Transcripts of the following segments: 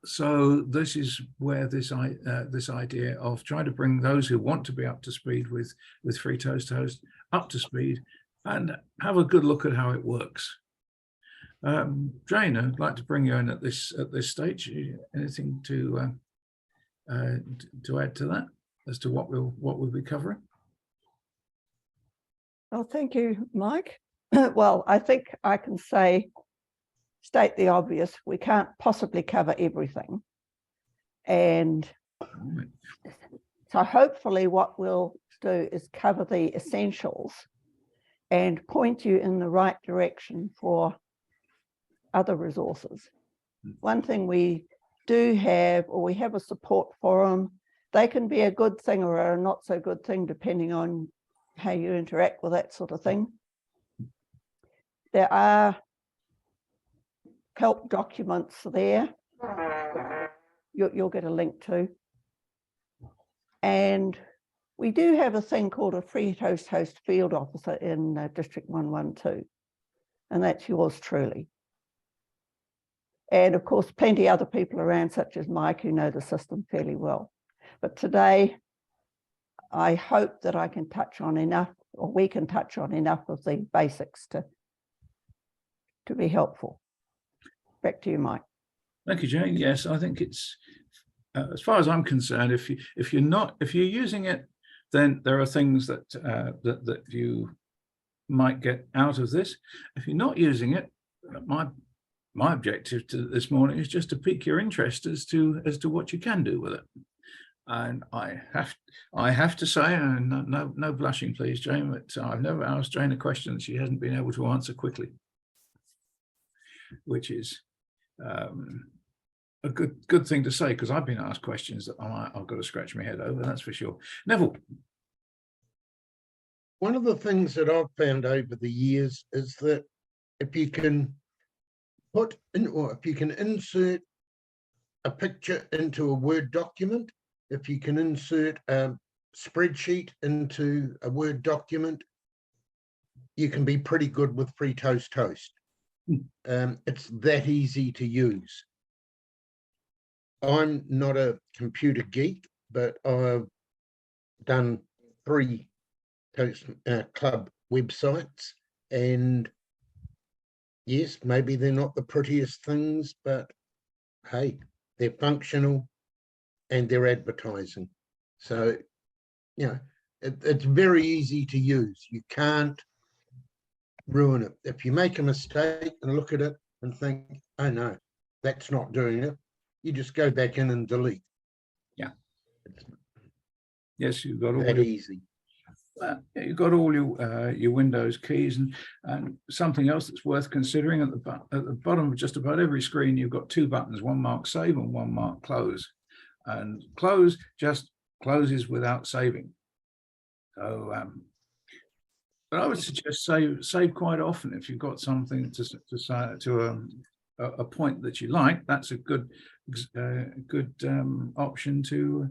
So this is where this idea of trying to bring those who want to be up to speed with FreeToastHost up to speed and have a good look at how it works. Jane, I'd like to bring you in at this stage. Anything to add to that as to what we'll be covering? Well, thank you, Mike. Well, I think I can state the obvious. We can't possibly cover everything. And so hopefully what we'll do is cover the essentials and point you in the right direction for other resources. One thing we do have, or we have a support forum. They can be a good thing or a not so good thing, depending on how you interact with that sort of thing. There are help documents there. You'll get a link to. And we do have a thing called a FreeToastHost field officer in District 112, and that's yours truly. And of course, plenty other people around, such as Mike, who know the system fairly well. But today, I hope that I can touch on enough, or we can touch on enough of the basics to be helpful. Back to you, Mike. Thank you, Jane. Yes, I think it's, as far as I'm concerned, if you're using it, then there are things that that you might get out of this. If you're not using it, my objective to this morning is just to pique your interest as to what you can do with it. And I have to say, and no blushing, please, Jane, but I've never asked Jane a question that she hasn't been able to answer quickly, which is a good thing to say, because I've been asked questions that I've got to scratch my head over, that's for sure. Neville. One of the things that I've found over the years is that if you can put in, or if you can insert a picture into a Word document, if you can insert a spreadsheet into a Word document, you can be pretty good with FreeToastHost. It's that easy to use. I'm not a computer geek, but I've done 3 Toast Club websites, and yes, maybe they're not the prettiest things, but hey, they're functional and they're advertising. So, you know, it's very easy to use. You can't ruin it. If you make a mistake and look at it and think, oh no, that's not doing it, you just go back in and delete. Yeah. Yes, you've got all that easy. You've got all your Windows keys, and something else that's worth considering at the bottom of just about every screen, you've got 2 buttons, one marked save and one marked close. And close just closes without saving. So, but I would suggest save quite often if you've got something to a point that you like. That's a good option to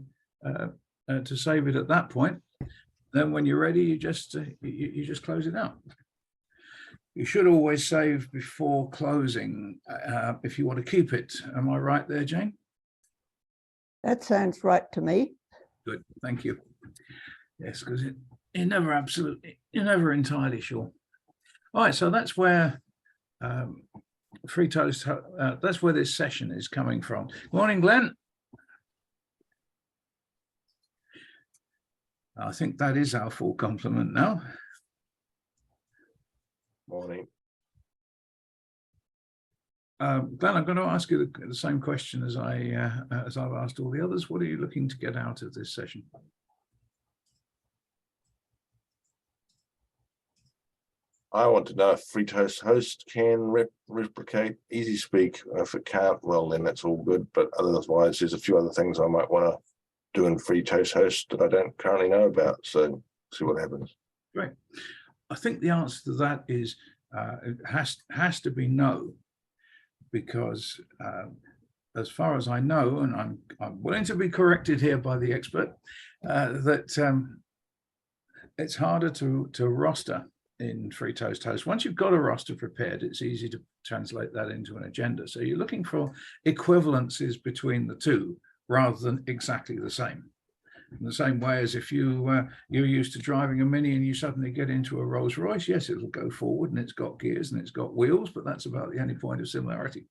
save it at that point. Then when you're ready, you just close it out. You should always save before closing if you want to keep it. Am I right there, Jane? That sounds right to me. Good, thank you. Yes, because you're never entirely sure. All right, so that's where FreeToast, that's where this session is coming from. Morning, Glenn. I think that is our full complement now. Morning. Glenn, I'm going to ask you the same question as I've asked all the others. What are you looking to get out of this session? I want to know if FreeToastHost can replicate EasySpeak. If it can't, well, then that's all good. But otherwise, there's a few other things I might want to do in FreeToastHost that I don't currently know about. So see what happens. Great. I think the answer to that is it has to be no, because as far as I know, and I'm willing to be corrected here by the expert, that it's harder to roster in FreeToastHost. Once you've got a roster prepared, it's easy to translate that into an agenda. So you're looking for equivalencies between the two rather than exactly the same. In the same way as if you're used to driving a Mini and you suddenly get into a Rolls Royce, yes, it'll go forward and it's got gears and it's got wheels, but that's about the only point of similarity.